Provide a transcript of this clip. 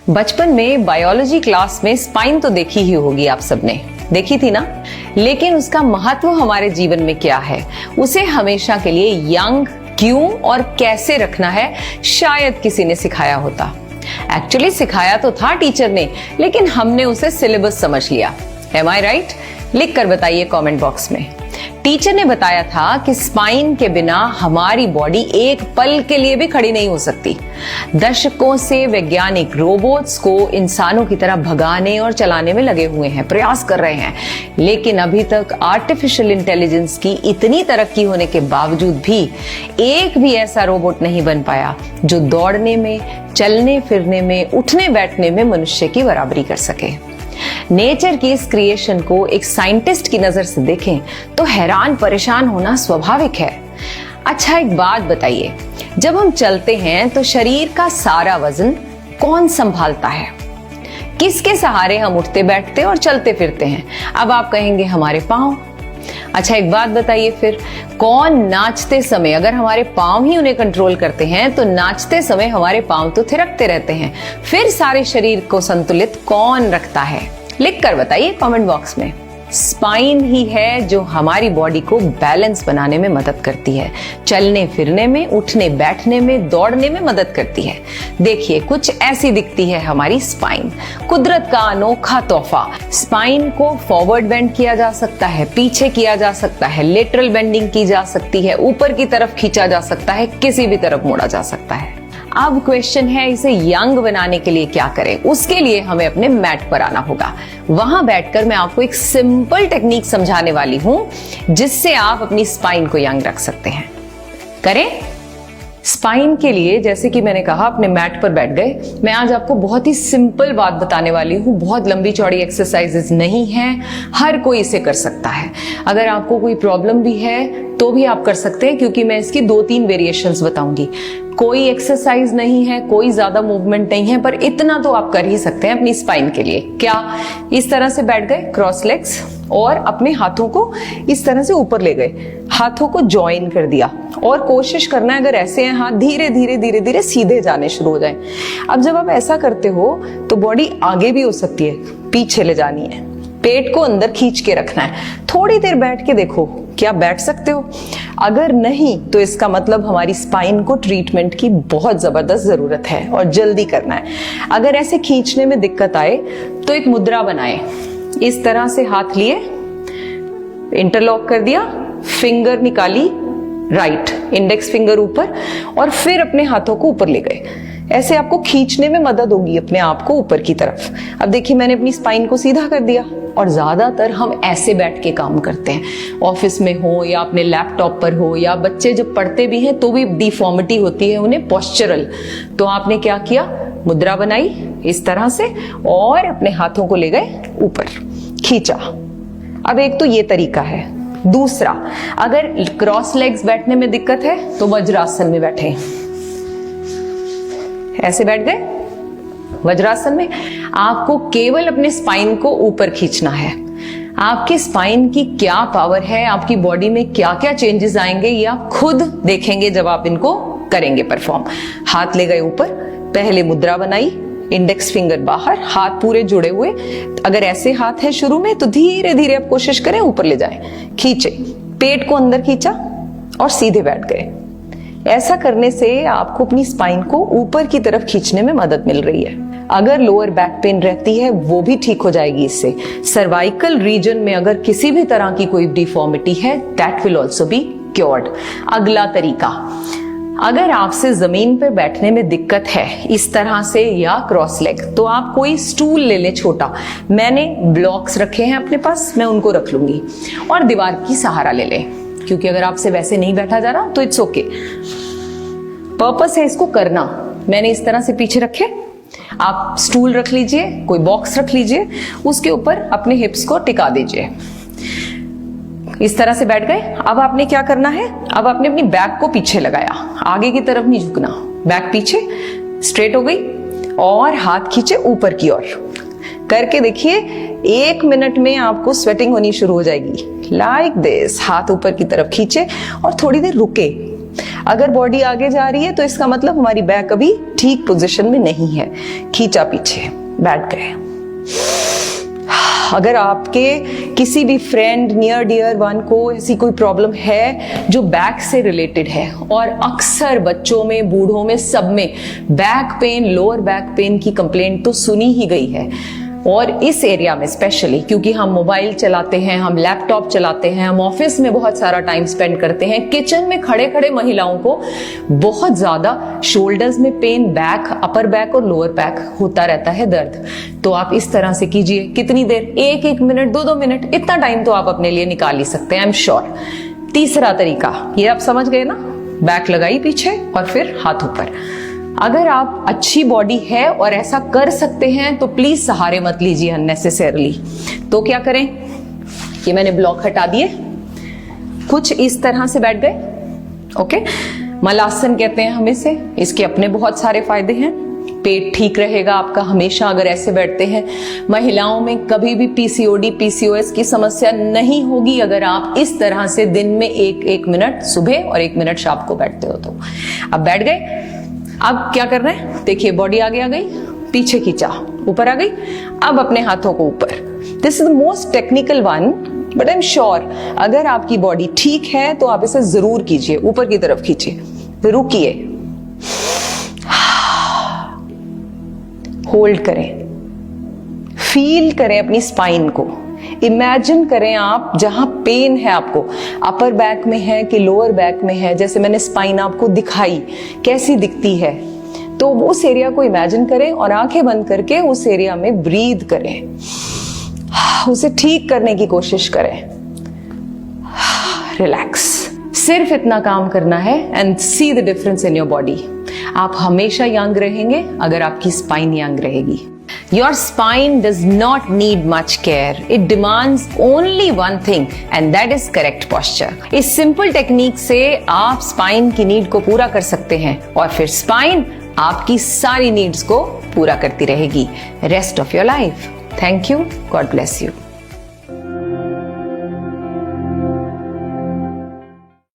बचपन में biology class में स्पाइन तो देखी ही होगी आप सबने, देखी थी ना। लेकिन उसका महत्व हमारे जीवन में क्या है, उसे हमेशा के लिए यंग क्यों और कैसे रखना है, शायद किसी ने सिखाया होता। एक्चुअली सिखाया तो था टीचर ने, लेकिन हमने उसे सिलेबस समझ लिया। एम आई राइट? लिख कर बताइए कमेंट बॉक्स में। टीचर ने बताया था कि स्पाइन के बिना हमारी बॉडी एक पल के लिए भी खड़ी नहीं हो सकती। दशकों से वैज्ञानिक रोबोट्स को इंसानों की तरह भगाने और चलाने में लगे हुए हैं, प्रयास कर रहे हैं, लेकिन अभी तक आर्टिफिशियल इंटेलिजेंस की इतनी तरक्की होने के बावजूद भी एक भी ऐसा रोबोट नहीं बन पाया जो दौड़ने में, चलने फिरने में, उठने बैठने में मनुष्य की बराबरी कर सके। नेचर की इस क्रिएशन को एक साइंटिस्ट की नजर से देखें तो हैरान परेशान होना स्वाभाविक है। अच्छा, एक बात बताइए, जब हम चलते हैं तो शरीर का सारा वजन कौन संभालता है? किसके सहारे हम उठते बैठते और चलते फिरते हैं? अब आप कहेंगे हमारे पांव। अच्छा, एक बात बताइए फिर, कौन नाचते समय, अगर हमारे पांव ही उन्हें कंट्रोल करते हैं तो नाचते समय हमारे पांव तो थिरकते रहते हैं, फिर सारे शरीर को संतुलित कौन रखता है? लिख कर बताइए कमेंट बॉक्स में। स्पाइन ही है जो हमारी बॉडी को बैलेंस बनाने में मदद करती है, चलने फिरने में, उठने बैठने में, दौड़ने में मदद करती है। देखिए, कुछ ऐसी दिखती है हमारी स्पाइन, कुदरत का अनोखा तोहफा। स्पाइन को फॉरवर्ड बेंड किया जा सकता है, पीछे किया जा सकता है, लेटरल बेंडिंग की जा सकती है, ऊपर की तरफ खींचा जा सकता है, किसी भी तरफ मोड़ा जा सकता है। अब क्वेश्चन है, इसे यंग बनाने के लिए क्या करें? उसके लिए हमें अपने मैट पर आना होगा। वहां बैठकर मैं आपको एक सिंपल टेक्निक समझाने वाली हूं जिससे आप अपनी स्पाइन को यंग रख सकते हैं। करें? स्पाइन के लिए, जैसे कि मैंने कहा, अपने मैट पर बैठ गए। मैं आज आपको बहुत ही सिंपल बात बताने वाली हूँ, बहुत लंबी चौड़ी एक्सरसाइजेस नहीं हैं, हर कोई इसे कर सकता है। अगर आपको कोई प्रॉब्लम भी है तो भी आप कर सकते हैं, क्योंकि मैं इसकी 2-3 वेरिएशंस बताऊंगी। कोई एक्सरसाइज नहीं है, कोई ज्यादा मूवमेंट नहीं है, पर इतना तो आप कर ही सकते हैं अपनी स्पाइन के लिए। क्या? इस तरह से बैठ गए क्रॉस लेग्स और अपने हाथों को इस तरह से ऊपर ले गए, हाथों को ज्वाइन कर दिया और कोशिश करना है, अगर ऐसे हैं हाथ, धीरे धीरे धीरे धीरे सीधे जाने शुरू हो जाए। अब जब आप ऐसा करते हो तो बॉडी आगे भी हो सकती है, पीछे ले जानी है, पेट को अंदर खींच के रखना है। थोड़ी देर बैठ के देखो, क्या बैठ सकते हो? अगर नहीं तो इसका मतलब हमारी स्पाइन को ट्रीटमेंट की बहुत जबरदस्त जरूरत है और जल्दी करना है। अगर ऐसे खींचने में दिक्कत आए तो एक मुद्रा बनाए, इस तरह से हाथ लिए, इंटरलॉक कर दिया, फिंगर निकाली, राइट इंडेक्स फिंगर ऊपर, और फिर अपने हाथों को ऊपर ले गए। ऐसे आपको खींचने में मदद होगी अपने आप को ऊपर की तरफ। अब देखिए, मैंने अपनी स्पाइन को सीधा कर दिया। और ज्यादातर हम ऐसे बैठ के काम करते हैं, ऑफिस में हो या अपने लैपटॉप पर हो, या बच्चे जब पढ़ते भी हैं तो भी डिफॉर्मिटी होती है उन्हें, पोस्चरल। तो आपने क्या किया? मुद्रा बनाई इस तरह से और अपने हाथों को ले गए ऊपर, खींचा। अब एक तो ये तरीका है। दूसरा, अगर क्रॉस लेग्स बैठने में दिक्कत है तो वज्रासन में बैठे। ऐसे बैठ गए वज्रासन में। आपको केवल अपने स्पाइन को ऊपर खींचना है। आपकी स्पाइन की क्या पावर है, आपकी बॉडी में क्या क्या चेंजेस आएंगे, ये आप खुद देखेंगे जब आप इनको करेंगे परफॉर्म। हाथ ले गए ऊपर, पहले मुद्रा बनाई, इंडेक्स फिंगर बाहर, हाथ पूरे जुड़े हुए। अगर ऐसे हाथ है शुरू में तो धीरे धीरे आप कोशिश करें ऊपर ले जाएं, खींचे, पेट को अंदर खींचा और सीधे बैठ गए। ऐसा करने से आपको अपनी स्पाइन को ऊपर की तरफ खींचने में मदद मिल रही है। अगर लोअर बैक पेन रहती है वो भी ठीक हो जाएगी इससे। सर्वाइकल रीजन में अगर किसी भी तरह की कोई डिफॉर्मिटी है, that will also be cured. अगला तरीका, अगर आपसे जमीन पर बैठने में दिक्कत है इस तरह से या क्रॉस लेग, तो आप कोई स्टूल ले ले छोटा। मैंने ब्लॉक्स रखे हैं अपने पास, मैं उनको रख लूंगी, और दीवार की सहारा ले ले, क्योंकि अगर आपसे वैसे नहीं बैठा जा रहा तो इट्स ओके। पर्पस है इसको करना। मैंने इस तरह से पीछे रखे, आप स्टूल रख लीजिए, कोई बॉक्स रख लीजिए, उसके ऊपर अपने हिप्स को टिका दीजिए। इस तरह से बैठ गए। अब आपने क्या करना है? अब आपने अपनी बैक को पीछे लगाया, आगे की तरफ नहीं झुकना, बैक पीछे स्ट्रेट हो गई और हाथ खींचे ऊपर की ओर। करके देखिए, 1 मिनट में आपको स्वेटिंग होनी शुरू हो जाएगी। लाइक दिस, हाथ ऊपर की तरफ खींचे और थोड़ी देर रुके। अगर बॉडी आगे जा रही है तो इसका मतलब हमारी बैक अभी ठीक पोजीशन में नहीं है। खींचा पीछे, बैठ गए। अगर आपके किसी भी फ्रेंड, नियर डियर वन को ऐसी कोई प्रॉब्लम है जो बैक से रिलेटेड है, और अक्सर बच्चों में, बूढ़ों में, सब में back pain, lower back pain की कंप्लेंट तो सुनी ही गई है। और इस एरिया में स्पेशली, क्योंकि हम मोबाइल चलाते हैं, हम लैपटॉप चलाते हैं, हम ऑफिस में बहुत सारा टाइम स्पेंड करते हैं, किचन में खड़े खड़े महिलाओं को बहुत ज्यादा शोल्डर्स में पेन, बैक, अपर बैक और लोअर बैक होता रहता है दर्द। तो आप इस तरह से कीजिए। कितनी देर? 1-1 मिनट, 2-2 मिनट, इतना टाइम तो आप अपने लिए निकाल ही सकते हैं, आई एम श्योर। तीसरा तरीका, ये आप समझ गए ना? बैक लगाई पीछे और फिर हाथ ऊपर। अगर आप अच्छी बॉडी है और ऐसा कर सकते हैं तो प्लीज सहारे मत लीजिए अननेसेसरली। तो क्या करें? ये मैंने ब्लॉक हटा दिए, कुछ इस तरह से बैठ गए। ओके, मलासन कहते हैं हम इसे। इसके अपने बहुत सारे फायदे हैं। पेट ठीक रहेगा आपका हमेशा अगर ऐसे बैठते हैं। महिलाओं में कभी भी पीसीओडी, पीसीओएस की समस्या नहीं होगी अगर आप इस तरह से दिन में 1-1 मिनट सुबह और 1 मिनट शाम को बैठते हो तो। अब बैठ गए। अब क्या कर रहे हैं? देखिए, बॉडी आगे आ गई, पीछे खींचा, ऊपर आ गई। अब अपने हाथों को ऊपर। This is the most technical one, but I am sure अगर आपकी बॉडी ठीक है तो आप इसे जरूर कीजिए। ऊपर की तरफ खींचिए, फिर रुकिए, होल्ड करें, फील करें अपनी स्पाइन को। इमेजिन करें आप जहां पेन है आपको, अपर बैक में है कि लोअर बैक में है। जैसे मैंने स्पाइन आपको दिखाई कैसी दिखती है, तो उस एरिया को इमेजिन करें और आंखें बंद करके उस एरिया में ब्रीद करें, उसे ठीक करने की कोशिश करें। रिलैक्स, सिर्फ इतना काम करना है and see the difference in your body. आप हमेशा यंग रहेंगे अगर आपकी स्पाइन यंग रहेगी। Your spine does not need much care. It demands only one thing and that is correct posture. इस simple टेक्निक से आप स्पाइन की नीड को पूरा कर सकते हैं और फिर स्पाइन आपकी सारी नीड्स को पूरा करती रहेगी rest of your life. Thank you. God bless you.